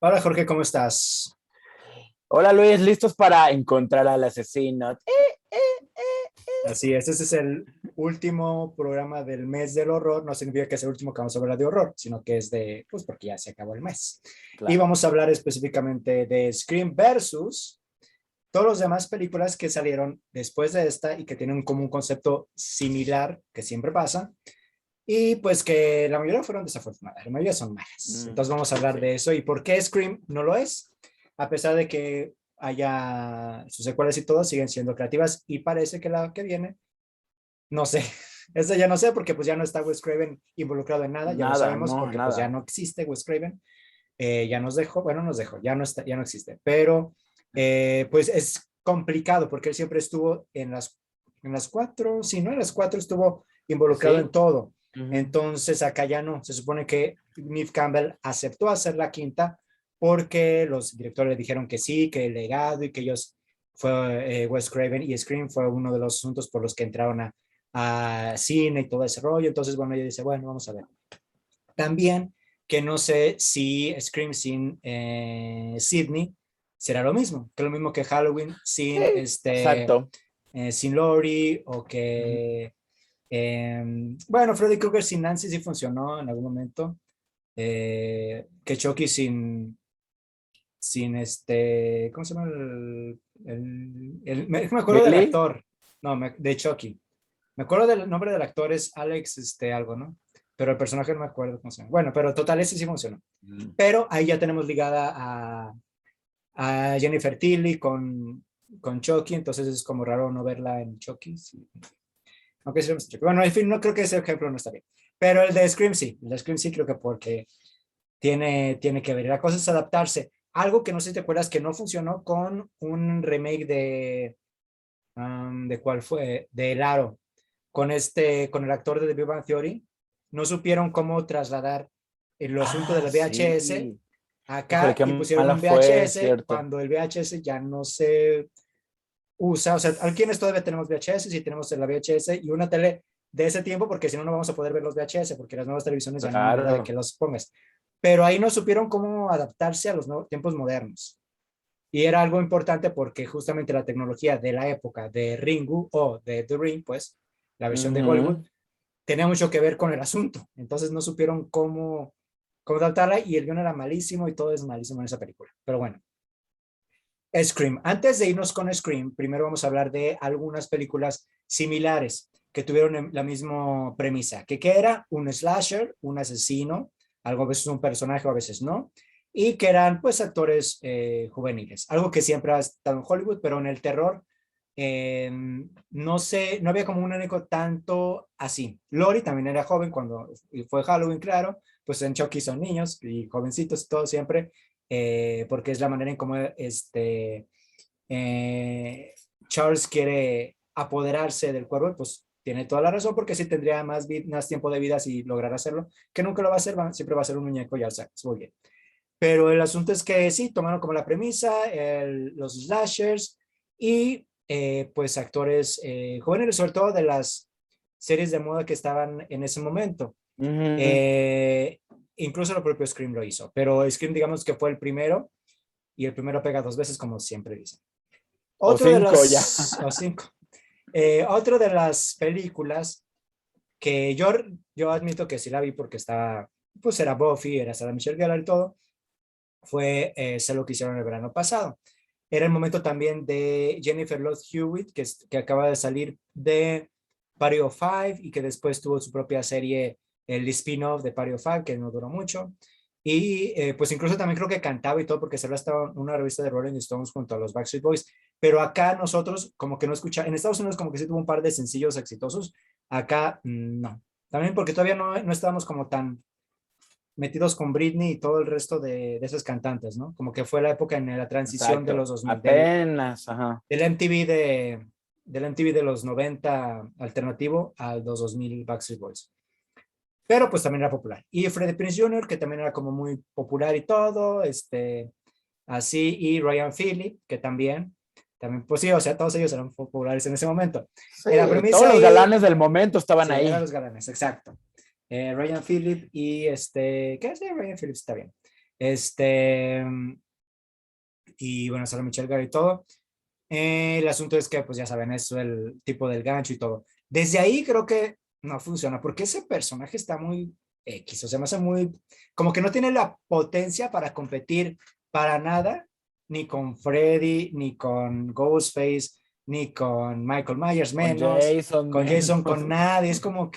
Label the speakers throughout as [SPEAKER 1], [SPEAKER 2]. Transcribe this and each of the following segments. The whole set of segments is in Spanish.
[SPEAKER 1] Hola Jorge, ¿cómo estás?
[SPEAKER 2] Hola Luis, ¿listos para encontrar al asesino?
[SPEAKER 1] Así es, este es el último programa del mes del horror. No significa que es el último que vamos a hablar de horror, sino que es pues porque ya se acabó el mes. Y
[SPEAKER 2] Claro.
[SPEAKER 1] vamos a hablar específicamente de Scream versus todas las demás películas que salieron después de esta y que tienen como un concepto similar, que siempre pasa, y pues que la mayoría fueron desafortunadas, la mayoría son malas. Entonces vamos a hablar
[SPEAKER 2] Sí.
[SPEAKER 1] de eso y por qué Scream no lo es, a pesar de que haya sus secuelas y todo, siguen siendo creativas y parece que la que viene, no sé, esa ya no sé porque pues ya no está Wes Craven involucrado en nada, ya lo
[SPEAKER 2] Nada,
[SPEAKER 1] sabemos
[SPEAKER 2] no,
[SPEAKER 1] porque pues ya
[SPEAKER 2] nada.
[SPEAKER 1] no existe Wes Craven, ya nos dejó, bueno, nos dejó, ya no está, ya no existe, pero pues es complicado porque él siempre estuvo en las cuatro, sí, ¿no? En las cuatro estuvo involucrado en
[SPEAKER 2] Sí.
[SPEAKER 1] todo.
[SPEAKER 2] Ujú.
[SPEAKER 1] Entonces acá ya no, se supone que Neve Campbell aceptó hacer la quinta porque los directores le dijeron que sí, que el legado y que ellos fue Wes Craven y Scream fue uno de los asuntos por los que entraron a cine y todo ese rollo. Entonces, bueno, ella dice, bueno, vamos a ver. También que no sé si Scream sin Sydney será lo mismo, que lo mismo que Halloween sin
[SPEAKER 2] Sí, exacto.
[SPEAKER 1] sin Laurie o
[SPEAKER 2] Ujú.
[SPEAKER 1] que bueno, Freddy Krueger sin Nancy sí funcionó en algún momento, que Chucky sin ¿cómo se llama me acuerdo del
[SPEAKER 2] Billy,
[SPEAKER 1] actor, no, de Chucky. Me acuerdo del nombre del actor, es Alex, algo, ¿no? Pero el personaje no me acuerdo cómo se llama. Bueno, pero total, ese sí funcionó.
[SPEAKER 2] mm,
[SPEAKER 1] Pero ahí ya tenemos ligada a Jennifer Tilly con Chucky, entonces es como raro no verla en Chucky. Sí. Aunque sí, Chucky. Bueno, en fin, no creo que ese ejemplo no está bien. Pero el de Scream sí creo que porque tiene que ver. La cosa es adaptarse. Algo que no sé si te acuerdas que no funcionó con un remake ¿de cuál fue? De El Aro con el actor de The Big Bang Theory, no supieron cómo trasladar el asunto del VHS
[SPEAKER 2] sí. Híjole,
[SPEAKER 1] acá
[SPEAKER 2] qué
[SPEAKER 1] y pusieron
[SPEAKER 2] mala
[SPEAKER 1] un
[SPEAKER 2] fue,
[SPEAKER 1] VHS
[SPEAKER 2] cierto.
[SPEAKER 1] cuando el VHS ya no se usa. O sea, aquí en todavía tenemos VHS y tenemos la VHS y una tele de ese tiempo, porque si no, no vamos a poder ver los VHS, porque las nuevas televisiones ya no hay manera de que
[SPEAKER 2] Claro.
[SPEAKER 1] los pongas. Pero ahí no supieron cómo adaptarse a los nuevos tiempos modernos. Y era algo importante porque justamente la tecnología de la época de Ringu o de The Ring, pues, la versión de Hollywood,
[SPEAKER 2] Ujú.
[SPEAKER 1] tenía mucho que ver con el asunto. Entonces no supieron cómo tratarla y el guión era malísimo y todo es malísimo en esa película. Pero bueno, Scream. Antes de irnos con Scream, primero vamos a hablar de algunas películas similares que tuvieron la misma premisa, que era un slasher, un asesino, algo a veces un personaje o a veces no, y que eran pues actores juveniles, algo que siempre ha estado en Hollywood, pero en el terror eh, no sé, no había como un único tanto así. Lori también era joven cuando fue Halloween, claro, pues en Chucky son niños y jovencitos y todo siempre, porque es la manera en cómo eh, Charles quiere apoderarse del cuervo, pues tiene toda la razón, porque sí tendría más tiempo de vida si lograra hacerlo, que nunca lo va a hacer, siempre va a ser un muñeco, ya sabes, muy bien. Pero el asunto es que sí, tomaron como la premisa los slashers y pues actores jóvenes, sobre todo de las series de moda que estaban en ese momento.
[SPEAKER 2] Ujú.
[SPEAKER 1] Eh, Incluso el propio Scream lo hizo, pero Scream digamos que fue el primero y el primero pega dos veces, como siempre dicen.
[SPEAKER 2] O
[SPEAKER 1] Otro de
[SPEAKER 2] cinco ya.
[SPEAKER 1] o cinco, otro de las películas que yo admito que sí la vi porque estaba, pues era Buffy, era Sarah Michelle Gellar y todo, fue sé lo que hicieron el verano pasado. Era el momento también de Jennifer Love Hewitt, que acaba de salir de Party of Five y que después tuvo su propia serie, el spin-off de Party of Five, que no duró mucho. Y pues incluso también creo que cantaba y todo porque se había estado en una revista de Rolling Stones junto a los Backstreet Boys. Pero acá nosotros como que no escuchamos, en Estados Unidos como que sí tuvo un par de sencillos exitosos, acá no. También porque todavía no estábamos como tan metidos con Britney y todo el resto de esas cantantes, ¿no? Como que fue la época en la transición de
[SPEAKER 2] Exacto.
[SPEAKER 1] los 2000,
[SPEAKER 2] Apenas, ajá.
[SPEAKER 1] del MTV del MTV de los 90 alternativo al 2000 Backstreet Boys. Pero pues también era popular. Y Freddie Prinze Jr., que también era como muy popular y todo, así, y Ryan Phillip, que también, pues sí, o sea, todos ellos eran populares en ese momento. La
[SPEAKER 2] Sí, todos
[SPEAKER 1] premisa
[SPEAKER 2] los
[SPEAKER 1] ahí,
[SPEAKER 2] galanes del momento estaban
[SPEAKER 1] sí, eran
[SPEAKER 2] ahí.
[SPEAKER 1] los galanes, exacto. Ryan Phillip y ¿qué hace Ryan Phillips? Está bien. Este, y bueno, Sarah Michelle Gellar y todo. El asunto es que, pues ya saben, eso, el tipo del gancho y todo. Desde ahí creo que no funciona, porque ese personaje está muy X, o sea, me hace muy, como que no tiene la potencia para competir para nada, ni con Freddy, ni con Ghostface, ni con Michael Myers
[SPEAKER 2] Con
[SPEAKER 1] menos,
[SPEAKER 2] Jason
[SPEAKER 1] con Jason,
[SPEAKER 2] menos.
[SPEAKER 1] con nadie. Es
[SPEAKER 2] No.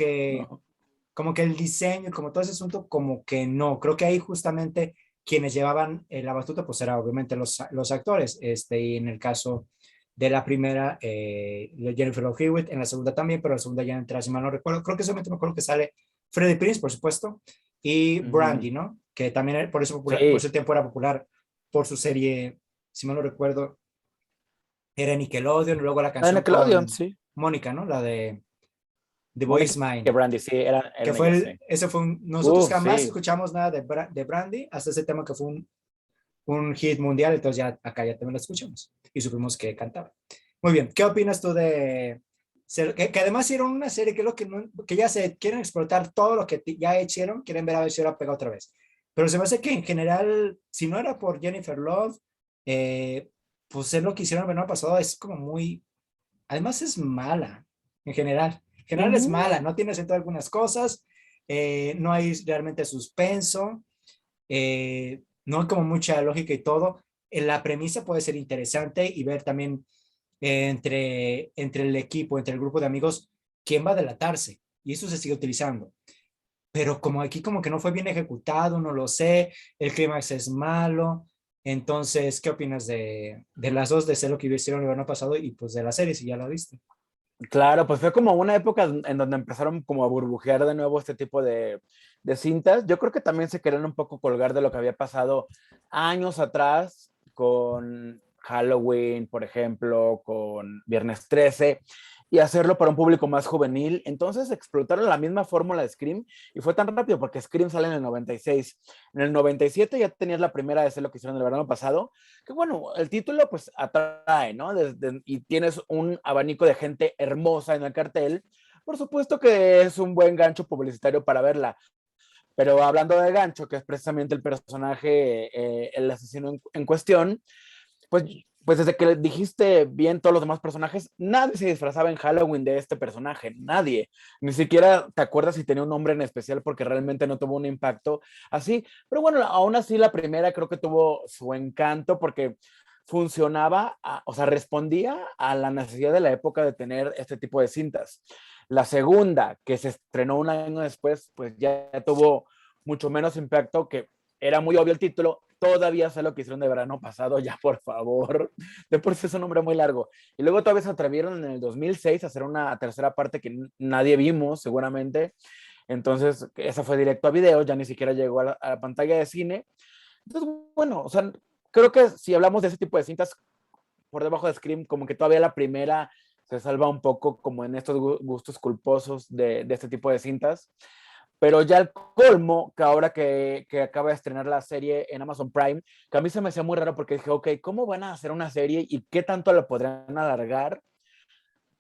[SPEAKER 1] como que el diseño, como todo ese asunto, como que no. Creo que ahí justamente quienes llevaban la batuta, pues era obviamente los actores. Y en el caso de la primera, Jennifer Love Hewitt, en la segunda también, pero la segunda ya entra, si mal no recuerdo, creo que solamente me acuerdo que sale Freddie Prinze, por supuesto, y
[SPEAKER 2] Ujú.
[SPEAKER 1] Brandy, ¿no? Que también por eso popular, por
[SPEAKER 2] Sí,
[SPEAKER 1] ese tiempo era popular por su serie, si mal no recuerdo, era Nickelodeon, y luego la
[SPEAKER 2] de
[SPEAKER 1] canción
[SPEAKER 2] Nickelodeon,
[SPEAKER 1] con
[SPEAKER 2] sí.
[SPEAKER 1] Mónica, ¿no? La de The Boy
[SPEAKER 2] Mónica
[SPEAKER 1] Is
[SPEAKER 2] y
[SPEAKER 1] Mine,
[SPEAKER 2] Brandy, sí,
[SPEAKER 1] que
[SPEAKER 2] eran
[SPEAKER 1] fue
[SPEAKER 2] ellas, sí.
[SPEAKER 1] ese fue nosotros
[SPEAKER 2] Uf,
[SPEAKER 1] jamás
[SPEAKER 2] sí.
[SPEAKER 1] escuchamos nada de Brandy hasta ese tema que fue un hit mundial, entonces ya acá ya también lo escuchamos y supimos que cantaba. Muy bien, ¿qué opinas tú de que además hicieron una serie que es lo que, que ya se quieren explotar todo lo que ya hicieron, quieren ver a ver si ahora pega otra vez? Pero se me hace que en general, si no era por Jennifer Love, eh, pues es lo que hicieron el verano pasado, es como muy, además es mala en general. En general es
[SPEAKER 2] Ujú.
[SPEAKER 1] mala, no tiene sentido algunas cosas, no hay realmente suspenso, no hay como mucha lógica y todo. La premisa puede ser interesante y ver también entre el equipo, entre el grupo de amigos, quién va a delatarse. Y eso se sigue utilizando. Pero como aquí como que no fue bien ejecutado, no lo sé, el clímax es malo. Entonces, ¿qué opinas de las dos, de ser lo que hicieron el verano pasado y pues de la serie, si ya la viste?
[SPEAKER 2] Claro, pues fue como una época en donde empezaron como a burbujear de nuevo este tipo de cintas. Yo creo que también se querían un poco colgar de lo que había pasado años atrás con Halloween, por ejemplo, con Viernes 13, y hacerlo para un público más juvenil. Entonces explotaron la misma fórmula de Scream y fue tan rápido porque Scream sale en el 96. En el 97 ya tenías la primera de ser lo que hicieron el verano pasado, que bueno, el título pues atrae, ¿no? Y tienes un abanico de gente hermosa en el cartel, por supuesto que es un buen gancho publicitario para verla. Pero hablando de gancho, que es precisamente el personaje, el asesino en cuestión, pues, pues desde que dijiste bien todos los demás personajes, nadie se disfrazaba en Halloween de este personaje, nadie. Ni siquiera te acuerdas si tenía un nombre en especial porque realmente no tuvo un impacto así. Pero bueno, aún así la primera creo que tuvo su encanto porque funcionaba, o sea, respondía a la necesidad de la época de tener este tipo de cintas. La segunda, que se estrenó un año después, pues ya tuvo mucho menos impacto, que era muy obvio el título, todavía sé lo que hicieron de verano pasado, ya por favor, de por sí es un nombre muy largo. Y luego todavía se atrevieron en el 2006 a hacer una tercera parte que nadie vimos seguramente, entonces esa fue directo a video, ya ni siquiera llegó a la pantalla de cine. Entonces, bueno, o sea, creo que si hablamos de ese tipo de cintas por debajo de Scream, como que todavía la primera se salva un poco como en estos gustos culposos de este tipo de cintas. Pero ya el colmo, que ahora que acaba de estrenar la serie en Amazon Prime, que a mí se me hacía muy raro porque dije, ok, ¿cómo van a hacer una serie y qué tanto la podrán alargar?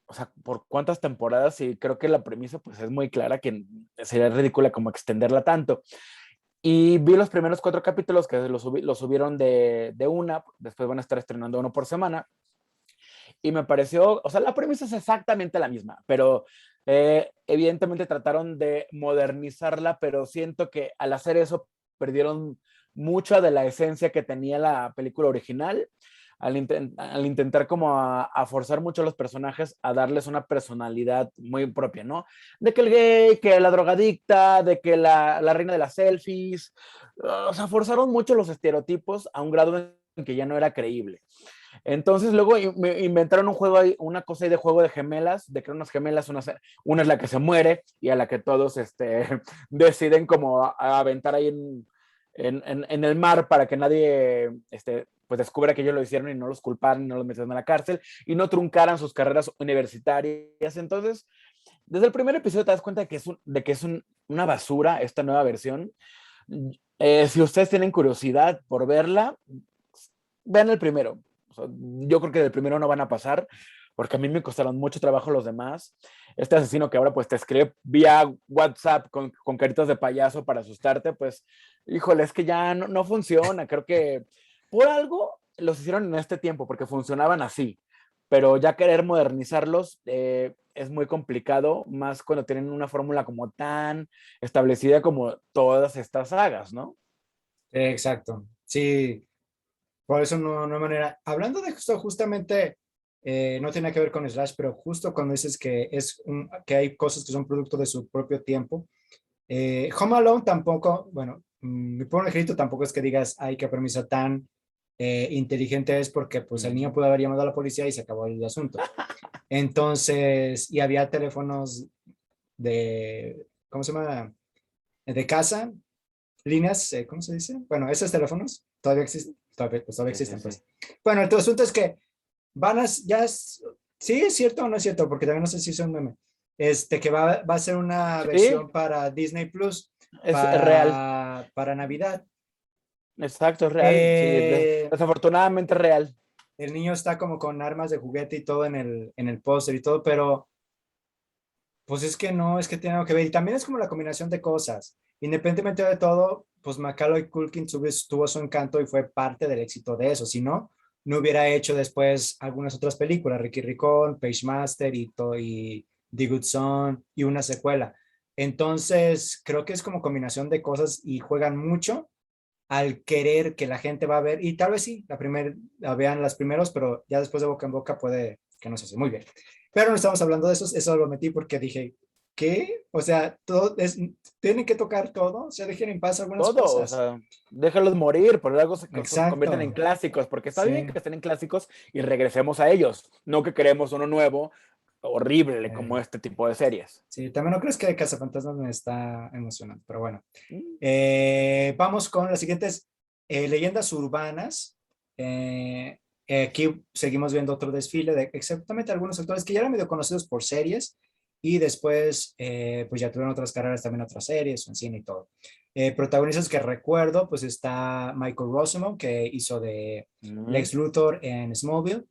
[SPEAKER 2] O sea, ¿por cuántas temporadas? Y creo que la premisa pues es muy clara que sería ridícula como extenderla tanto. Y vi los primeros 4 capítulos que los subieron de una, después van a estar estrenando uno por semana y me pareció, o sea, la premisa es exactamente la misma, pero evidentemente trataron de modernizarla, pero siento que al hacer eso perdieron mucha de la esencia que tenía la película original, al intentar como a forzar mucho a los personajes a darles una personalidad muy propia, ¿no? De que el gay, que la drogadicta, de que la reina de las selfies, o sea, forzaron mucho los estereotipos a un grado en que ya no era creíble. Entonces luego me inventaron un juego, una cosa ahí de juego de gemelas, de que unas gemelas, una es la que se muere y a la que todos deciden como a aventar ahí en el mar para que nadie pues descubra que ellos lo hicieron y no los culparan, no los metieran a la cárcel y no truncaran sus carreras universitarias. Entonces, desde el primer episodio te das cuenta de que es una basura esta nueva versión. Si ustedes tienen curiosidad por verla, vean el primero. O sea, yo creo que del primero no van a pasar, porque a mí me costaron mucho trabajo los demás. Este asesino que ahora pues te escribe vía WhatsApp con caritas de payaso para asustarte, pues, híjole, es que ya no funciona. Creo que por algo los hicieron en este tiempo, porque funcionaban así, pero ya querer modernizarlos es muy complicado, más cuando tienen una fórmula como tan establecida como todas estas sagas, ¿no?
[SPEAKER 1] Exacto. Sí, por eso no hay manera. Hablando de esto, justamente, no tiene que ver con Slash, pero justo cuando dices que, que hay cosas que son producto de su propio tiempo, Home Alone tampoco, bueno, mi pobre angelito tampoco es que digas, ay, qué permiso tan inteligente es, porque pues el niño pudo haber llamado a la policía y se acabó el asunto. Entonces, y había teléfonos de, ¿cómo se llama? De casa, líneas, ¿cómo se dice? Bueno, esos teléfonos todavía existen, todavía
[SPEAKER 2] Sí, sí,
[SPEAKER 1] existen,
[SPEAKER 2] sí.
[SPEAKER 1] pues. Bueno, el asunto es que sí, es cierto o no es cierto, porque también no sé si es un meme, que va a ser una
[SPEAKER 2] Sí,
[SPEAKER 1] versión para Disney Plus
[SPEAKER 2] es real.
[SPEAKER 1] para Navidad.
[SPEAKER 2] Exacto, es real. Sí,
[SPEAKER 1] Eh,
[SPEAKER 2] desafortunadamente es real.
[SPEAKER 1] el niño está como con armas de juguete y todo en el póster y todo, pero pues es que no, es que tiene algo que ver. Y también es como la combinación de cosas. Independientemente de todo, pues Macaulay Culkin tuvo su encanto y fue parte del éxito de eso. Si no, no hubiera hecho después algunas otras películas, Ricky Ricón, Page Master y The Good Son y una secuela. Entonces, creo que es como combinación de cosas y juegan mucho al querer que la gente va a ver. Y tal vez sí, la vean las primeros, pero ya después de boca en boca puede que no se hace muy bien. Pero no estamos hablando de eso lo metí porque dije, ¿qué? O sea, tienen que tocar todo, o sea, dejen en paz algunas
[SPEAKER 2] Todo, o
[SPEAKER 1] cosas.
[SPEAKER 2] sea, déjalos morir, por algo se convierten en
[SPEAKER 1] Exacto,
[SPEAKER 2] clásicos, porque está bien que
[SPEAKER 1] sí.
[SPEAKER 2] estén en clásicos y regresemos a ellos, no que queremos uno nuevo, horrible como
[SPEAKER 1] eh,
[SPEAKER 2] este tipo de series.
[SPEAKER 1] sí, también no crees que Cazafantasmas me está emocionando, pero bueno.
[SPEAKER 2] Mm,
[SPEAKER 1] Vamos con las siguientes leyendas urbanas. Aquí seguimos viendo otro desfile de exactamente algunos actores que ya eran medio conocidos por series y después pues ya tuvieron otras carreras también otras series, en cine y todo. Protagonistas que recuerdo, pues está Michael Rosenbaum, que hizo de
[SPEAKER 2] mm.
[SPEAKER 1] Lex Luthor en Smallville,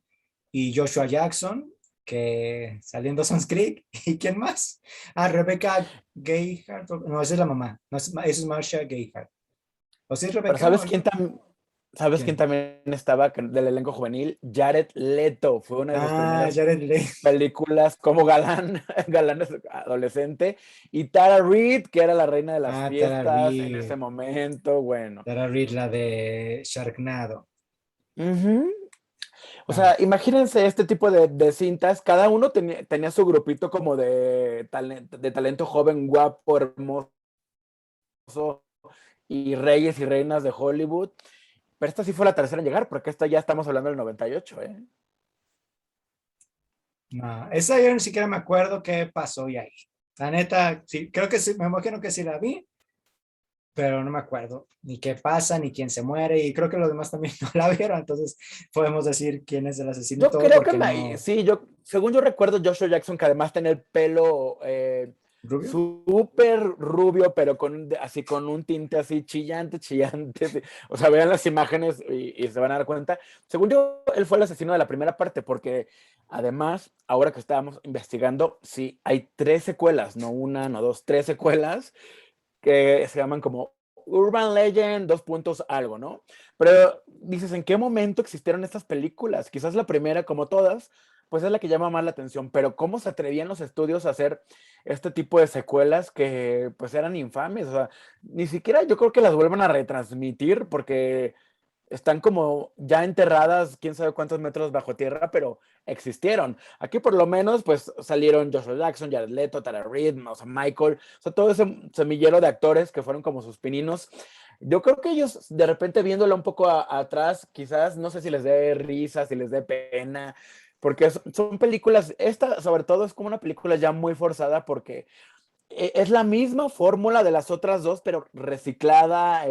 [SPEAKER 1] y Joshua Jackson, que saliendo Dawson's Creek. ¿Y quién más? Ah, Rebecca Gayheart. No, esa es la mamá. No, esa es Marsha Gayheart. ¿O si es
[SPEAKER 2] Pero
[SPEAKER 1] Rebecca o yo?
[SPEAKER 2] ¿sabes quién
[SPEAKER 1] ¿Quién?
[SPEAKER 2] también estaba del elenco juvenil? Jared Leto, fue una de sus
[SPEAKER 1] Ah,
[SPEAKER 2] primeras
[SPEAKER 1] Jared Leigh.
[SPEAKER 2] películas como galán, galán adolescente, y Tara Reid, que era la reina de las
[SPEAKER 1] Ah, Tara
[SPEAKER 2] fiestas en ese
[SPEAKER 1] Reid.
[SPEAKER 2] momento, bueno.
[SPEAKER 1] Tara Reid, la de Sharknado.
[SPEAKER 2] Ujú. O
[SPEAKER 1] Ah,
[SPEAKER 2] sea, imagínense este tipo de cintas, cada uno tenía su grupito como de talento joven, guapo, hermoso, y reyes y reinas de Hollywood, pero esta sí fue la tercera en llegar, porque esta ya estamos hablando del 98, ¿eh?
[SPEAKER 1] no, esa yo ni siquiera me acuerdo qué pasó y ahí. La neta, sí, creo que sí, me imagino que sí la vi, pero no me acuerdo ni qué pasa, ni quién se muere, y creo que los demás también no la vieron, entonces podemos decir quién es el asesino y
[SPEAKER 2] Yo
[SPEAKER 1] todo,
[SPEAKER 2] creo que
[SPEAKER 1] porque no.
[SPEAKER 2] sí, según yo recuerdo, Joshua Jackson, que además tenía el pelo
[SPEAKER 1] ¿Rubio?
[SPEAKER 2] súper rubio, pero así con un tinte así chillante, chillante. Sí. O sea, vean las imágenes y se van a dar cuenta. Según yo, él fue el asesino de la primera parte, porque además, ahora que estábamos investigando, sí, hay tres secuelas, no una, no dos, tres secuelas que se llaman como Urban Legend, dos puntos algo, ¿no? Pero dices, ¿en qué momento existieron estas películas? Quizás la primera, como todas, pues es la que llama más la atención, pero ¿cómo se atrevían los estudios a hacer este tipo de secuelas que pues eran infames? O sea, ni siquiera yo creo que las vuelvan a retransmitir porque están como ya enterradas, quién sabe cuántos metros bajo tierra, pero existieron. Aquí por lo menos pues salieron Joshua Jackson, Jared Leto, Tara Reid, o sea, Michael, o sea, todo ese semillero de actores que fueron como sus pininos. Yo creo que ellos de repente viéndolo un poco atrás, quizás no sé si les dé risa, si les dé pena, porque son películas, esta sobre todo es como una película ya muy forzada porque es la misma fórmula de las otras dos, pero reciclada,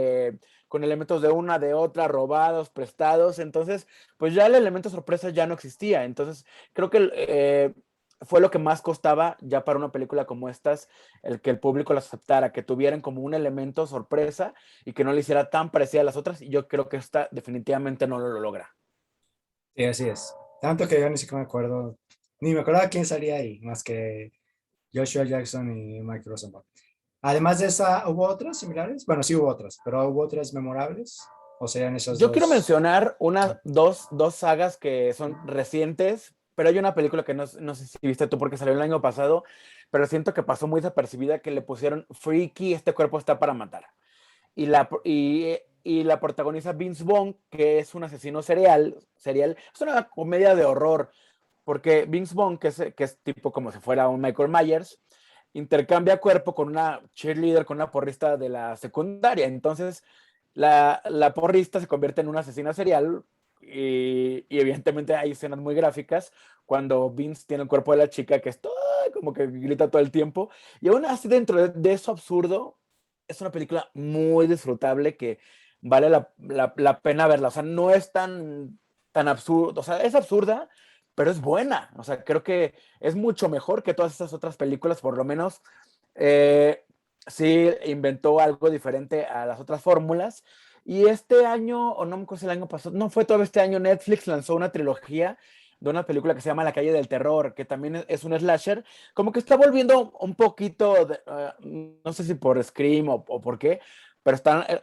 [SPEAKER 2] con elementos de una, de otra, robados, prestados. Entonces, pues ya el elemento sorpresa ya no existía. Entonces, creo que fue lo que más costaba ya para una película como estas, el que el público las aceptara, que tuvieran como un elemento sorpresa y que no le hiciera tan parecida a las otras. Y yo creo que esta definitivamente no lo logra.
[SPEAKER 1] Sí, así es. Tanto que yo ni siquiera me acuerdo. Ni me acordaba quién salía ahí, más que Joshua Jackson y Mike Rosenbaum. Además de esa, ¿hubo otras similares? Bueno, sí hubo otras, pero ¿hubo otras memorables? ¿O serían esas
[SPEAKER 2] Yo quiero
[SPEAKER 1] dos?
[SPEAKER 2] mencionar
[SPEAKER 1] Ah,
[SPEAKER 2] dos sagas que son recientes, pero hay una película que no sé si viste tú porque salió el año pasado, pero siento que pasó muy desapercibida, que le pusieron Freaky, este cuerpo está para matar. Y la protagoniza Vince Vaughn, que es un asesino serial. Es una comedia de horror, porque Vince Vaughn, que es tipo como si fuera un Michael Myers, intercambia cuerpo con una cheerleader, con una porrista de la secundaria. Entonces, la porrista se convierte en una asesina serial y evidentemente hay escenas muy gráficas cuando Vince tiene el cuerpo de la chica que es todo, como que grita todo el tiempo. Y aún así, dentro de eso absurdo, es una película muy disfrutable que vale la pena verla. O sea, no es tan absurdo, o sea, es absurda, pero es buena. O sea, creo que es mucho mejor que todas esas otras películas, por lo menos. Sí inventó algo diferente a las otras fórmulas. Y este año, o no me acuerdo si el año pasado, no fue todo este año, Netflix lanzó una trilogía de una película que se llama La calle del terror, que también es un slasher, como que está volviendo un poquito, no sé si por Scream o por qué, pero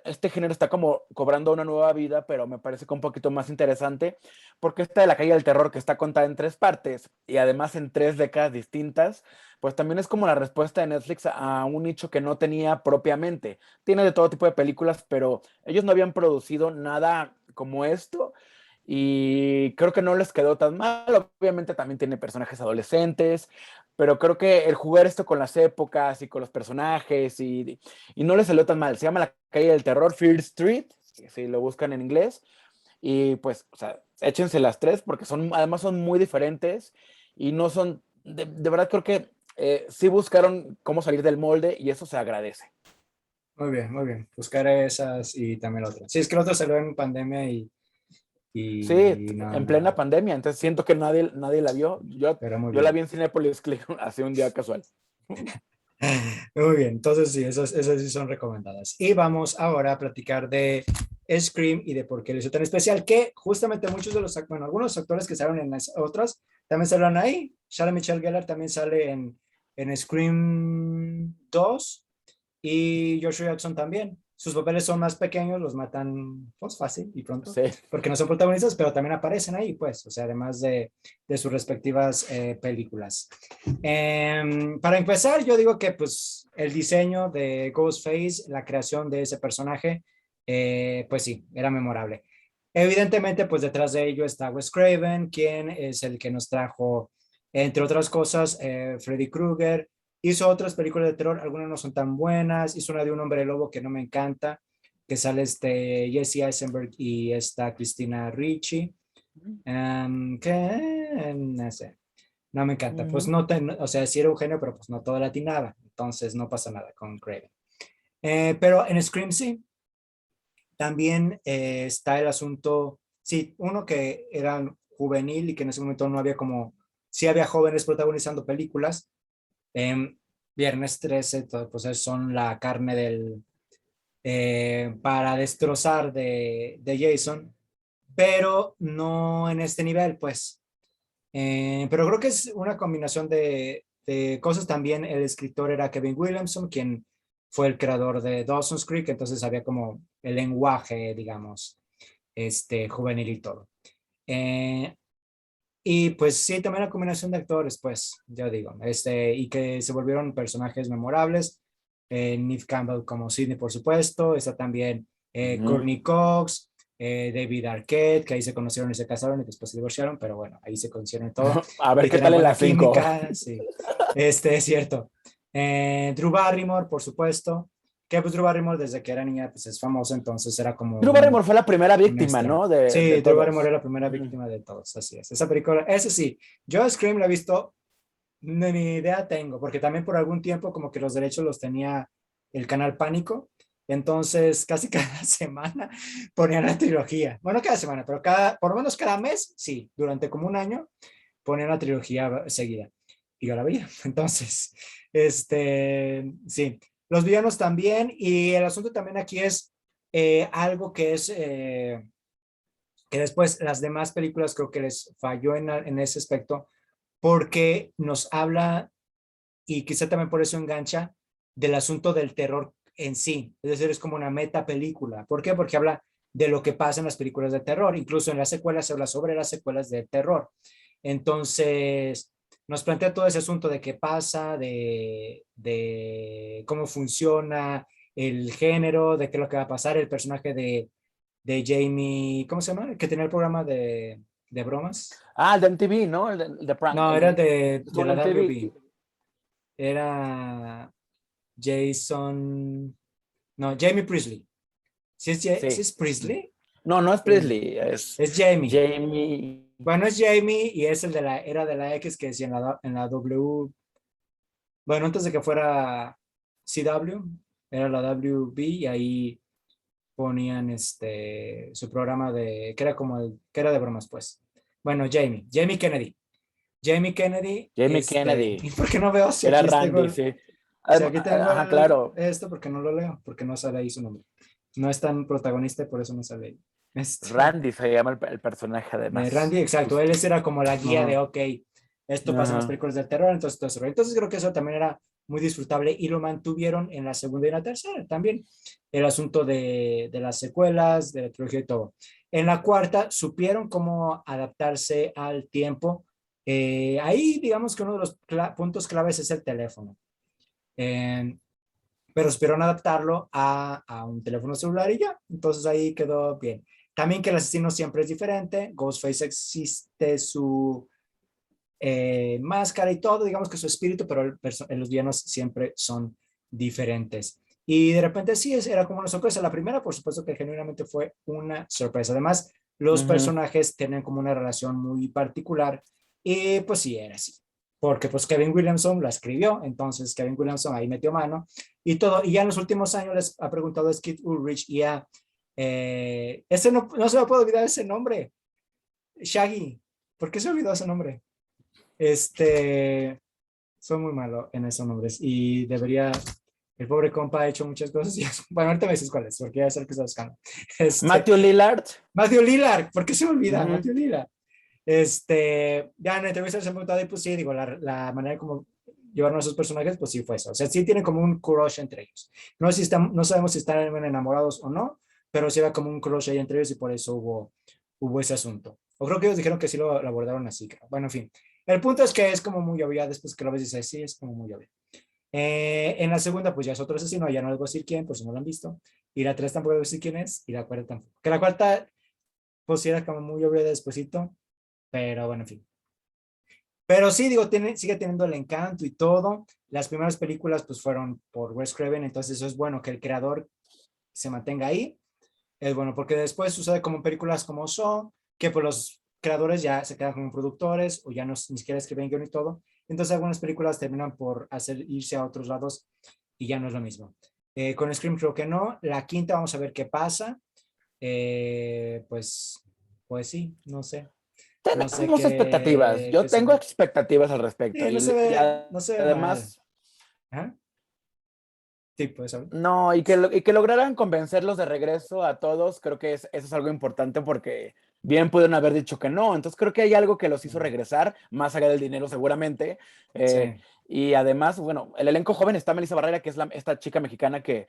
[SPEAKER 2] este género está como cobrando una nueva vida, pero me parece que un poquito más interesante, porque esta de La calle del terror, que está contada en tres partes y además en tres décadas distintas, pues también es como la respuesta de Netflix a un nicho que no tenía propiamente. Tiene de todo tipo de películas, pero ellos no habían producido nada como esto y creo que no les quedó tan mal. Obviamente también tiene personajes adolescentes, pero creo que el jugar esto con las épocas y con los personajes y no les salió tan mal. Se llama La calle del terror, Fear Street, si lo buscan en inglés. Y pues, o sea, échense las tres porque además son muy diferentes y no son, de verdad creo que sí buscaron cómo salir del molde y eso se agradece.
[SPEAKER 1] muy bien, muy bien. Buscaré esas y también la otra. Sí, es que la otra salió en pandemia
[SPEAKER 2] Sí,
[SPEAKER 1] y no,
[SPEAKER 2] en plena
[SPEAKER 1] no,
[SPEAKER 2] pandemia, entonces siento que nadie la vio.
[SPEAKER 1] pero muy
[SPEAKER 2] Yo la
[SPEAKER 1] bien.
[SPEAKER 2] vi en Cinépolis Click hace un día casual.
[SPEAKER 1] Muy bien, entonces sí, esas sí son recomendadas. Y vamos ahora a platicar de Scream y de por qué lo hizo tan especial, que justamente muchos de los, bueno, algunos actores que salen en las otras también salen ahí. Sarah Michelle Gellar también sale en Scream 2 y Joshua Jackson también. Sus papeles son más pequeños, los matan pues fácil y pronto,
[SPEAKER 2] Sí.
[SPEAKER 1] porque no son protagonistas, pero también aparecen ahí, pues, o sea, además de sus respectivas películas. Para empezar, yo digo que pues el diseño de Ghostface, la creación de ese personaje, pues sí, era memorable. Evidentemente, pues detrás de ello está Wes Craven, quien es el que nos trajo, entre otras cosas, Freddy Krueger. Hizo otras películas de terror, algunas no son tan buenas. Hizo una de un hombre lobo que no me encanta, que sale Jesse Eisenberg y está Christina Ricci, que no sé, no me encanta. Pues
[SPEAKER 2] Ujú.
[SPEAKER 1] no, o sea, sí era un genio, pero pues no todo latinaba, entonces no pasa nada con Craven. Pero en Scream sí, también está el asunto, sí, uno que era juvenil y que en ese momento no había como, sí había jóvenes protagonizando películas. Viernes 13, pues son la carne para destrozar de Jason, pero no en este nivel, pues. Pero creo que es una combinación de cosas. También el escritor era Kevin Williamson, quien fue el creador de Dawson's Creek, entonces había como el lenguaje, digamos, juvenil y todo. Eh, y pues sí, también la combinación de actores, pues, ya digo, y que se volvieron personajes memorables. Neve Campbell como Sidney, por supuesto. Está también
[SPEAKER 2] Ujú.
[SPEAKER 1] Courtney Cox, David Arquette, que ahí se conocieron y se casaron y después se divorciaron, pero bueno, ahí se conocieron y todo.
[SPEAKER 2] A ver
[SPEAKER 1] Y
[SPEAKER 2] qué
[SPEAKER 1] tenían
[SPEAKER 2] tal en
[SPEAKER 1] buena
[SPEAKER 2] las 5.
[SPEAKER 1] química, sí. Es cierto. Drew Barrymore, por supuesto. Que pues Drew Barrymore desde que era niña pues es famosa, entonces era como
[SPEAKER 2] Drew Barrymore
[SPEAKER 1] un
[SPEAKER 2] fue la primera víctima,
[SPEAKER 1] extra.
[SPEAKER 2] ¿no? De
[SPEAKER 1] Sí, Drew Barrymore
[SPEAKER 2] todos.
[SPEAKER 1] era la primera
[SPEAKER 2] Ujú.
[SPEAKER 1] víctima de todos, así es. Esa película, ese sí, yo Scream la he visto, ni idea tengo, porque también por algún tiempo como que los derechos los tenía el canal Pánico, entonces casi cada semana ponían la trilogía. Bueno, cada semana, pero por lo menos cada mes, sí, durante como un año ponían la trilogía seguida. Y yo la veía. Entonces, sí, los villanos también, y el asunto también aquí es algo que es que después las demás películas creo que les falló en ese aspecto, porque nos habla, y quizá también por eso engancha, del asunto del terror en sí. Es decir, es como una meta película. ¿Por qué? Porque habla de lo que pasa en las películas de terror. Incluso en las secuelas se habla sobre las secuelas de terror. Entonces, nos plantea todo ese asunto de qué pasa, de cómo funciona el género, de qué es lo que va a pasar, el personaje de Jamie, ¿cómo se llama? Que tenía el programa de bromas.
[SPEAKER 2] Ah, el de MTV, ¿no? El de prank,
[SPEAKER 1] No, era de
[SPEAKER 2] estuvo en
[SPEAKER 1] la
[SPEAKER 2] MTV.
[SPEAKER 1] WB. Era Jason, no, Jamie Priestley. ¿Sí
[SPEAKER 2] Sí.
[SPEAKER 1] es Priestley?
[SPEAKER 2] No, no es
[SPEAKER 1] Eh,
[SPEAKER 2] Presley, es
[SPEAKER 1] es Jamie.
[SPEAKER 2] Jamie.
[SPEAKER 1] Bueno, es Jamie y es el de la era de la X que decía en la W. Bueno, antes de que fuera CW, era la WB y ahí ponían su programa que era como que era de bromas, pues. Bueno, Jamie Kennedy. Jamie Kennedy,
[SPEAKER 2] Jamie Kennedy.
[SPEAKER 1] ¿y por qué no veo si
[SPEAKER 2] Era
[SPEAKER 1] aquí tengo
[SPEAKER 2] Randy, sí.
[SPEAKER 1] si aquí tengo
[SPEAKER 2] Ajá, claro.
[SPEAKER 1] esto, porque no lo leo? Porque no sale ahí su nombre. No es tan protagonista y por eso no sale ahí.
[SPEAKER 2] Randy se llama el personaje, además.
[SPEAKER 1] Randy, exacto, él era como la guía de,
[SPEAKER 2] Ajá,
[SPEAKER 1] ok, esto pasa en las
[SPEAKER 2] ajá.
[SPEAKER 1] películas del terror, entonces todo eso. Entonces creo que eso también era muy disfrutable y lo mantuvieron en la segunda y la tercera también, el asunto de las secuelas, de la trilogía y todo. En la cuarta supieron cómo adaptarse al tiempo. Ahí digamos que uno de los puntos claves es el teléfono. Eh, pero supieron adaptarlo a un teléfono celular y ya, entonces ahí quedó bien. También que el asesino siempre es diferente, Ghostface existe su máscara y todo, digamos que su espíritu, pero los villanos siempre son diferentes. Y de repente sí, era como una sorpresa. La primera, por supuesto que genuinamente fue una sorpresa. Además, los
[SPEAKER 2] Ujú.
[SPEAKER 1] personajes tienen como una relación muy particular y pues sí, era así. Porque pues Kevin Williamson la escribió, entonces Kevin Williamson ahí metió mano y todo. Y ya en los últimos años les ha preguntado a Skid Ulrich y a... ese no se me puede olvidar ese nombre, Shaggy. ¿Por qué se olvidó ese nombre? Este, soy muy malo en esos nombres y debería, el pobre compa ha hecho muchas cosas y, bueno, ahorita me dices cuáles, porque ya es el que está buscando. Este,
[SPEAKER 2] Matthew Lillard.
[SPEAKER 1] Matthew Lillard, ¿por qué se me olvida?
[SPEAKER 2] Ujú.
[SPEAKER 1] Matthew Lillard. Ya en la entrevista se me preguntado y pues sí, digo, la manera como llevaron a esos personajes, pues sí fue eso. O sea, sí tienen como un crush entre ellos. No, si están, no sabemos si están enamorados o no, pero sí va como un crush ahí entre ellos y por eso hubo ese asunto. O creo que ellos dijeron que sí lo abordaron así. Creo. Bueno, en fin. El punto es que es como muy obvio, después que lo ves y dices, sí, es como muy obvio. En la segunda, pues ya es otro asesino, ya no les voy a decir quién, por si no lo han visto. Y la tres tampoco les voy a decir quién es, y la cuarta tampoco. Que la cuarta, pues sí era como muy obvio despuesito, pero bueno, en fin. Pero sí, digo, sigue teniendo el encanto y todo. Las primeras películas, pues fueron por Wes Craven, entonces eso es bueno que el creador se mantenga ahí. Es bueno, porque después sucede como en películas como Saw, que pues los creadores ya se quedan como productores o ya no ni siquiera escriben guión y todo. Entonces algunas películas terminan por irse a otros lados y ya no es lo mismo. Con Scream creo que no. La quinta vamos a ver qué pasa. Pues sí, no sé. No sé
[SPEAKER 2] Tenemos expectativas.
[SPEAKER 1] qué
[SPEAKER 2] Yo tengo
[SPEAKER 1] será.
[SPEAKER 2] expectativas al respecto.
[SPEAKER 1] Sí,
[SPEAKER 2] Y
[SPEAKER 1] no se ve mal.
[SPEAKER 2] además,
[SPEAKER 1] ¿Ah? Sí, pues, ¿sabes?
[SPEAKER 2] no, y que lograran convencerlos de regreso a todos, creo que eso es algo importante porque bien pudieron haber dicho que no. Entonces creo que hay algo que los hizo regresar, más allá del dinero seguramente. Eh,
[SPEAKER 1] Sí.
[SPEAKER 2] y además, bueno, el elenco joven está Melissa Barrera, que es esta chica mexicana que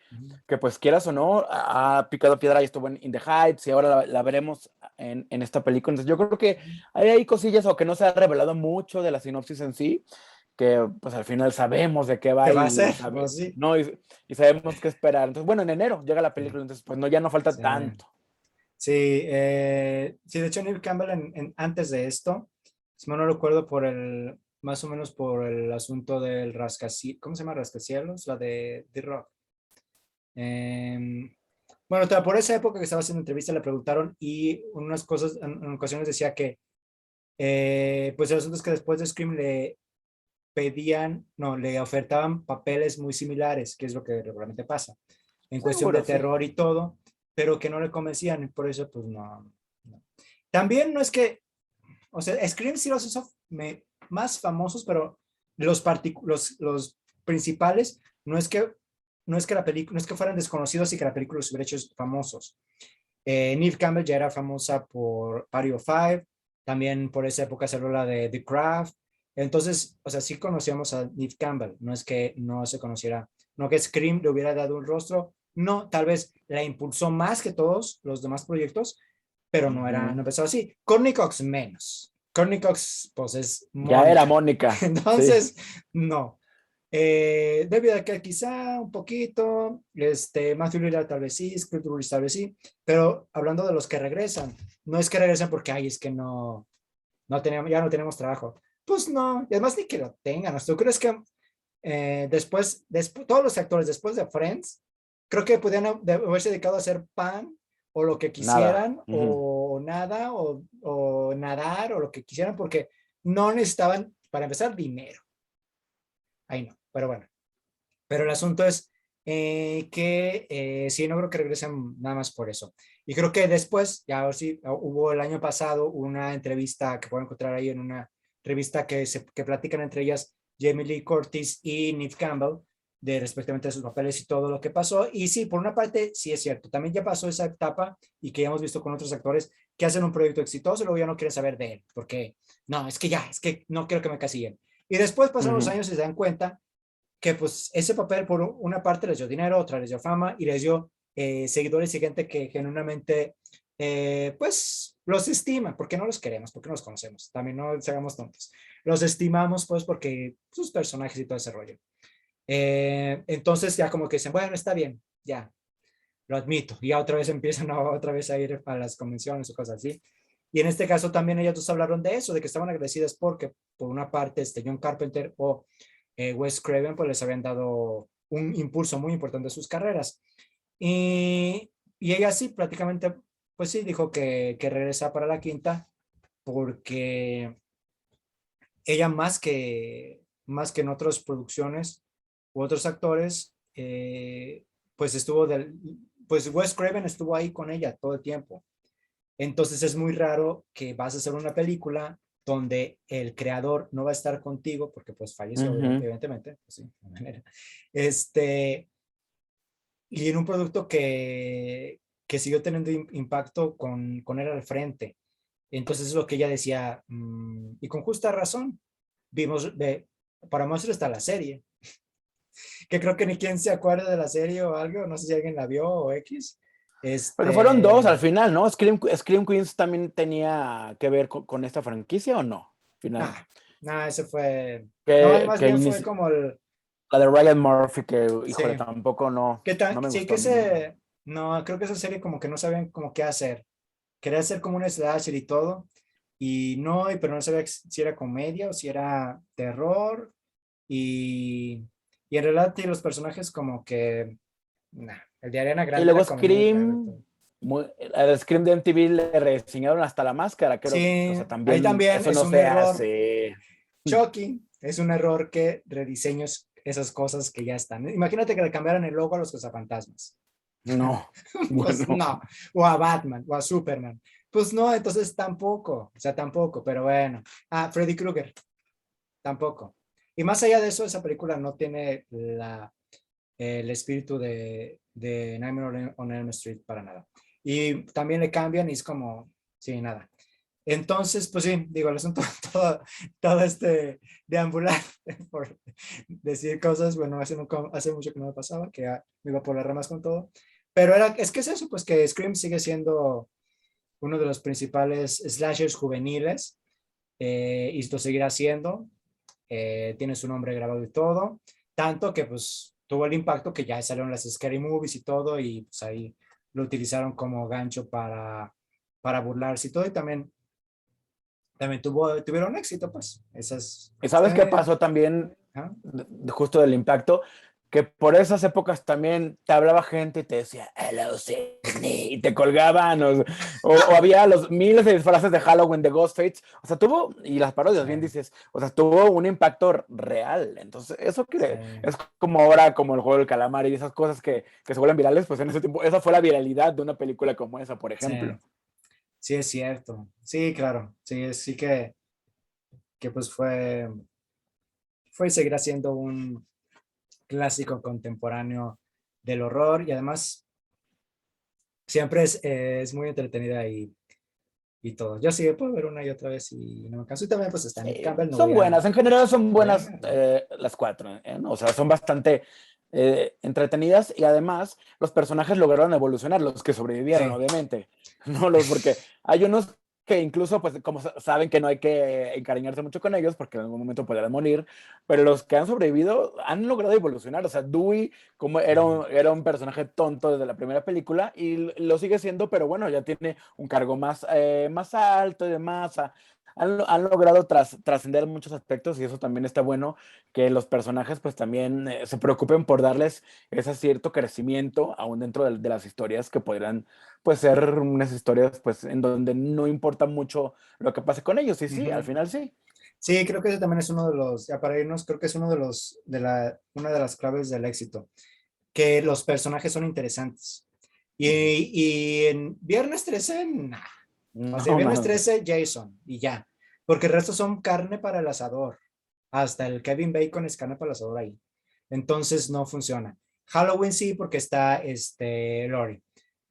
[SPEAKER 2] pues quieras o no, ha picado piedra y estuvo en In the Heights y ahora la veremos en esta película. Entonces yo creo que hay cosillas o que no se ha revelado mucho de la sinopsis en sí, que pues al final sabemos de qué
[SPEAKER 1] ¿Qué
[SPEAKER 2] va
[SPEAKER 1] va a ser?
[SPEAKER 2] y,
[SPEAKER 1] Pues sí.
[SPEAKER 2] ¿no? Y sabemos qué esperar. Entonces, bueno, en enero llega la película, entonces pues no, ya no falta
[SPEAKER 1] Sí.
[SPEAKER 2] tanto.
[SPEAKER 1] Sí, sí, de hecho Neil Campbell antes de esto, si mal no recuerdo más o menos por el asunto del rascacielos, ¿cómo se llama? Rascacielos, la de The Rock. Bueno, por esa época que estaba haciendo entrevista le preguntaron y unas cosas, en ocasiones decía que, pues el asunto es que después de Scream no, le ofertaban papeles muy similares, que es lo que regularmente pasa, en cuestión de
[SPEAKER 2] Seguro, sí.
[SPEAKER 1] terror y todo, pero que no le convencían, y por eso, pues no. También no es que, o sea, Scream sí los hizo más famosos, pero los principales no es que fueran desconocidos y que la película los hubiera hecho famosos. Neve Campbell ya era famosa por Party of Five, también por esa época salió la de The Craft, Entonces, o sea, sí conocíamos a Neve Campbell, no es que no se conociera, no que Scream le hubiera dado un rostro, no, tal vez la impulsó más que todos los demás proyectos, pero no era, no empezó así. Courtney Cox menos. Courtney Cox, pues es
[SPEAKER 2] Ya era
[SPEAKER 1] Mónica.
[SPEAKER 2] Mónica, sí.
[SPEAKER 1] Entonces, no. David Arquette quizá un poquito, Matthew Lillard tal vez sí, Script tal vez sí, pero hablando de los que regresan, no es que regresen porque, ay, es que no, no tenemos, ya no tenemos trabajo. Pues no, y además ni que lo tengan. ¿Tú crees que después, todos los actores después de Friends, creo que podían haberse dedicado a hacer pan o lo que
[SPEAKER 2] Nada.
[SPEAKER 1] quisieran o nada o nadar o lo que quisieran porque no necesitaban, para empezar, dinero. Ahí no, pero bueno. Pero el asunto es que sí, no creo que regresen nada más por eso. Y creo que después, ya sí, hubo el año pasado una entrevista que pueden encontrar ahí en una revista que platican entre ellas Jamie Lee Curtis y Neve Campbell de respectivamente sus papeles y todo lo que pasó. Y sí, por una parte, sí es cierto. También ya pasó esa etapa y que ya hemos visto con otros actores que hacen un proyecto exitoso y luego ya no quieren saber de él, porque no, es que no quiero que me casillen. Y después pasan los años y se dan cuenta que pues ese papel por una parte les dio dinero, otra les dio fama y les dio seguidores y gente que genuinamente pues los estima, porque no los queremos, porque no los conocemos, también no se hagamos tontos. Los estimamos pues porque sus personajes y todo ese rollo. Entonces ya como que dicen, bueno, está bien, ya, lo admito. Y ya otra vez empiezan otra vez a ir a las convenciones o cosas así. Y en este caso también ellos dos hablaron de eso, de que estaban agradecidas porque por una parte John Carpenter o Wes Craven pues les habían dado un impulso muy importante a sus carreras. Y ella sí, prácticamente, pues sí, dijo que regresa para la quinta porque ella más que en otras producciones u otros actores, pues pues Wes Craven estuvo ahí con ella todo el tiempo. Entonces es muy raro que vas a hacer una película donde el creador no va a estar contigo porque pues falleció evidentemente, pues, sí, de manera. Este, y en un producto que siguió teniendo impacto con él al frente. Entonces es lo que ella decía, y con justa razón, vimos, para muestra está la serie, que creo que ni quien se acuerda de la serie o algo, no sé si alguien la vio o X.
[SPEAKER 2] Porque fueron dos al
[SPEAKER 1] Este,
[SPEAKER 2] final, ¿no? Scream Queens también tenía que ver con esta franquicia o no, al final.
[SPEAKER 1] nah, nah, ese fue, no,
[SPEAKER 2] Que,
[SPEAKER 1] más
[SPEAKER 2] que
[SPEAKER 1] bien fue
[SPEAKER 2] inici-
[SPEAKER 1] como el,
[SPEAKER 2] la de Ryan Murphy, que híjole,
[SPEAKER 1] sí,
[SPEAKER 2] tampoco no me
[SPEAKER 1] sí,
[SPEAKER 2] gustó a mí.
[SPEAKER 1] no, creo que esa serie como que no sabían como qué hacer. Quería hacer como un slasher y todo, y no, pero no sabía si era comedia o si era terror, y, y en realidad sí, los personajes como que, nah, el de Ariana
[SPEAKER 2] Y
[SPEAKER 1] Grande
[SPEAKER 2] luego
[SPEAKER 1] era como muy raro y
[SPEAKER 2] Scream,
[SPEAKER 1] todo.
[SPEAKER 2] al Scream de MTV le reseñaron hasta la máscara, creo, o
[SPEAKER 1] Sí,
[SPEAKER 2] sea,
[SPEAKER 1] ahí
[SPEAKER 2] también
[SPEAKER 1] también
[SPEAKER 2] eso
[SPEAKER 1] es
[SPEAKER 2] no
[SPEAKER 1] un
[SPEAKER 2] se
[SPEAKER 1] error.
[SPEAKER 2] hace.
[SPEAKER 1] Chucky es un error que rediseños esas cosas que ya están. Imagínate que le cambiaran el logo a los cazafantasmas.
[SPEAKER 2] No,
[SPEAKER 1] Pues
[SPEAKER 2] bueno.
[SPEAKER 1] no, o a Batman, o a Superman. Pues no, entonces tampoco, o sea, tampoco, pero bueno. Ah, Freddy Krueger, tampoco. Y más allá de eso, esa película no tiene el espíritu de Nightmare on Elm Street para nada. Y también le cambian y es como, sí, nada. Entonces, pues sí, digo, el asunto, todo este deambular por decir cosas, bueno, hace mucho que no me pasaba, que ya me iba por las ramas con todo, pero es que es eso, pues que Scream sigue siendo uno de los principales slashers juveniles y lo seguirá siendo, tiene su nombre grabado y todo, tanto que pues tuvo el impacto que ya salieron las Scary Movies y todo, y pues ahí lo utilizaron como gancho para burlarse y todo, y también tuvieron éxito, pues. Esas.
[SPEAKER 2] ¿Y sabes qué pasó también,
[SPEAKER 1] ¿Ah?
[SPEAKER 2] justo del impacto? Que por esas épocas también te hablaba gente y te decía, hello, Sidney, y te colgaban, o había los miles de disfraces de Halloween de Ghostface, o sea, tuvo, y las parodias, bien
[SPEAKER 1] Sí,
[SPEAKER 2] dices, o sea, tuvo un impacto real, entonces, eso
[SPEAKER 1] sí,
[SPEAKER 2] que es como ahora, como el juego del calamar y esas cosas que se vuelven virales, pues en ese tiempo, esa fue la viralidad de una película como esa, por
[SPEAKER 1] sí,
[SPEAKER 2] ejemplo.
[SPEAKER 1] sí es cierto. Sí, claro. Sí, sí que pues fue y seguirá siendo un clásico contemporáneo del horror y además siempre es muy entretenida y todo. Yo sí puedo ver una y otra vez y no me canso. Y también pues está Nick Campbell,
[SPEAKER 2] Son buenas, en general son
[SPEAKER 1] no voy a
[SPEAKER 2] buenas
[SPEAKER 1] negar, ¿no?
[SPEAKER 2] las cuatro, ¿no? O sea, son bastante entretenidas y además los personajes lograron evolucionar, los que sobrevivieron,
[SPEAKER 1] Sí,
[SPEAKER 2] obviamente, no los porque hay unos que incluso, pues, como saben que no hay que encariñarse mucho con ellos porque en algún momento podrán morir, pero los que han sobrevivido han logrado evolucionar, o sea, Dewey como
[SPEAKER 1] sí.
[SPEAKER 2] era un personaje tonto desde la primera película y lo sigue siendo, pero bueno, ya tiene un cargo más, más alto y demás, han logrado trascender muchos aspectos y eso también está bueno, que los personajes pues también se preocupen por darles ese cierto crecimiento aún dentro de las historias que podrán pues ser unas historias pues en donde no importa mucho lo que pase con ellos y sí, al
[SPEAKER 1] Ujú.
[SPEAKER 2] final sí.
[SPEAKER 1] Sí, creo que ese también es uno de los, ya para irnos, creo que es uno de los, una de las claves del éxito, que los personajes son interesantes.
[SPEAKER 2] Ujú.
[SPEAKER 1] Y en Viernes 13, nah. O sea,
[SPEAKER 2] No
[SPEAKER 1] Viernes
[SPEAKER 2] mames.
[SPEAKER 1] 13, Jason, y ya. Porque el resto son carne para el asador. Hasta el Kevin Bacon es carne para el asador ahí. Entonces no funciona. Halloween sí, porque está Lori.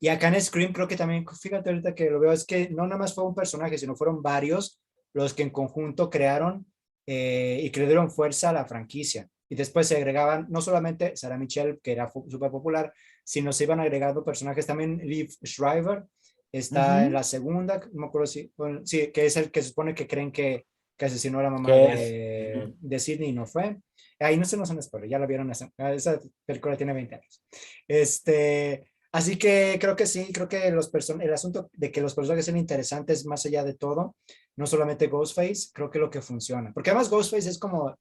[SPEAKER 1] Y acá en Scream creo que también, fíjate ahorita que lo veo, es que no nada más fue un personaje, sino fueron varios los que en conjunto crearon y que le dieron fuerza a la franquicia. Y después se agregaban no solamente Sarah Michelle, que era súper popular, sino se iban agregando personajes también. Liv Schreiber está en
[SPEAKER 2] Ujú.
[SPEAKER 1] la segunda, no me acuerdo si, bueno, sí, que es el que se supone que creen que asesinó a la mamá
[SPEAKER 2] ¿Qué es? Ujú.
[SPEAKER 1] de Sidney y no fue. Ahí no se nos son spoiler, ya la vieron, esa película tiene 20 años. Así que creo que sí, creo que el asunto de que los personajes sean interesantes más allá de todo, no solamente Ghostface, creo que lo que funciona. Porque además Ghostface es como,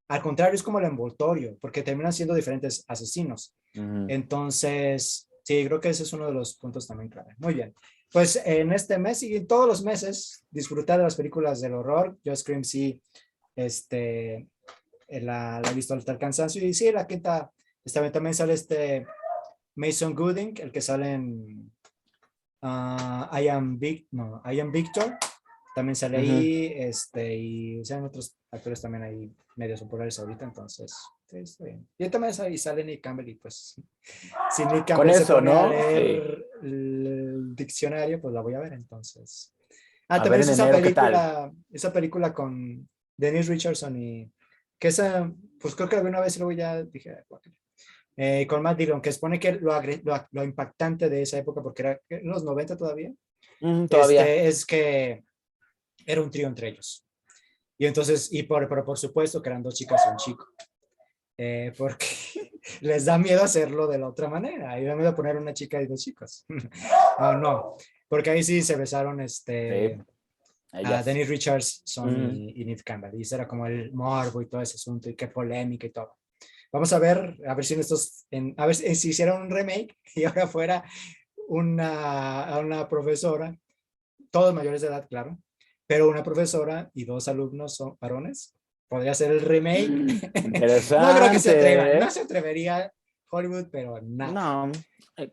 [SPEAKER 1] al contrario, es como el envoltorio, porque terminan siendo diferentes asesinos.
[SPEAKER 2] Ujú.
[SPEAKER 1] Entonces, sí, creo que ese es uno de los puntos también clave. Muy bien. Pues en este mes y en todos los meses, disfrutar de las películas del horror. Yo Scream sí, este, la he visto hasta el cansancio. Y sí, la quinta, también sale Mason Gooding, el que sale en I Am Victor. También sale
[SPEAKER 2] Ujú.
[SPEAKER 1] ahí, y sean otros actores también ahí medios populares ahorita, entonces, sí, está bien. Y también ahí sale Nick Campbell y pues, si Nick
[SPEAKER 2] Con
[SPEAKER 1] Campbell se
[SPEAKER 2] eso,
[SPEAKER 1] pone a
[SPEAKER 2] ¿no? Sí.
[SPEAKER 1] leer el diccionario, pues la voy a ver entonces.
[SPEAKER 2] A
[SPEAKER 1] También
[SPEAKER 2] ver
[SPEAKER 1] es
[SPEAKER 2] en enero qué tal.
[SPEAKER 1] esa película con Dennis Richardson y que esa, pues creo que la vi una vez y luego ya dije, "Guácala". Con Matt Dillon, que expone que lo impactante de esa época, porque era en los 90 todavía,
[SPEAKER 2] Todavía.
[SPEAKER 1] es que era un trío entre ellos. Y entonces, pero por supuesto que eran dos chicas y un chico, porque les da miedo hacerlo de la otra manera. Y da miedo poner una chica y dos chicos. No, no, porque ahí sí se besaron
[SPEAKER 2] Sí,
[SPEAKER 1] a
[SPEAKER 2] ellas.
[SPEAKER 1] Dennis Richardson
[SPEAKER 2] Ujú.
[SPEAKER 1] y Neve Campbell. Y eso era como el morbo y todo ese asunto y qué polémica y todo. Vamos a ver si a ver si hicieran un remake y ahora fuera una profesora, todos mayores de edad, claro, pero una profesora y dos alumnos son varones. Podría ser el remake. No creo que se atrevan,
[SPEAKER 2] Interesante,
[SPEAKER 1] no
[SPEAKER 2] ¿eh?
[SPEAKER 1] se atrevería Hollywood, pero nada.
[SPEAKER 2] No.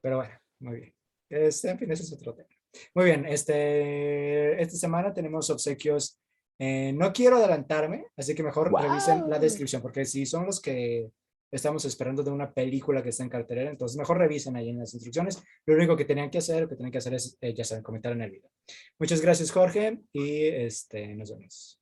[SPEAKER 1] Pero bueno, muy bien. En fin, ese es otro tema. Muy bien, esta semana tenemos obsequios. No quiero adelantarme, así que mejor revisen la
[SPEAKER 2] Wow.
[SPEAKER 1] descripción, porque si son los que estamos esperando de una película que está en cartelera, entonces mejor revisen ahí en las instrucciones. Lo único que tenían que hacer, lo que tienen que hacer es, ya saben, comentar en el video. Muchas gracias, Jorge, y nos vemos.